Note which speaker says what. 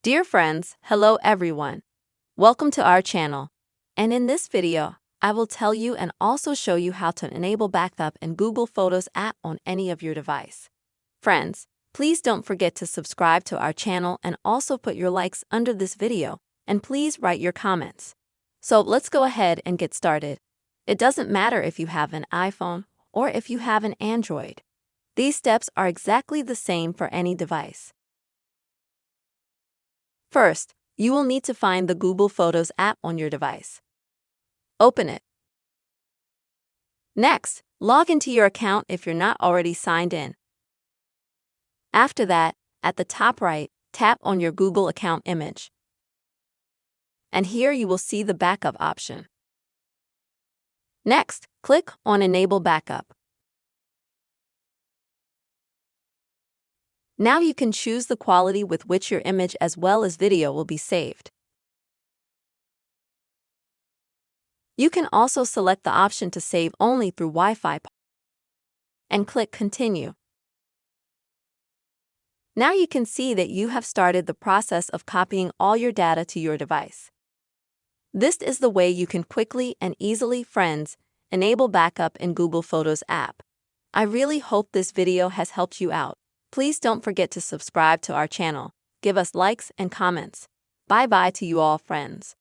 Speaker 1: Dear friends, hello everyone. Welcome to our channel. And in this video, I will tell you and also show you how to enable backup in Google Photos app on any of your device. Friends, please don't forget to subscribe to our channel and also put your likes under this video, and please write your comments. So let's go ahead and get started. It doesn't matter if you have an iPhone or if you have an Android. These steps are exactly the same for any device. First, you will need to find the Google Photos app on your device. Open it. Next, log into your account if you're not already signed in. After that, at the top right, tap on your Google account image. And here you will see the backup option. Next, click on Enable Backup. Now you can choose the quality with which your image as well as video will be saved. You can also select the option to save only through Wi-Fi and click Continue. Now you can see that you have started the process of copying all your data to your device. This is the way you can quickly and easily, friends, enable backup in Google Photos app. I really hope this video has helped you out. Please don't forget to subscribe to our channel, give us likes and comments. Bye-bye to you all, friends.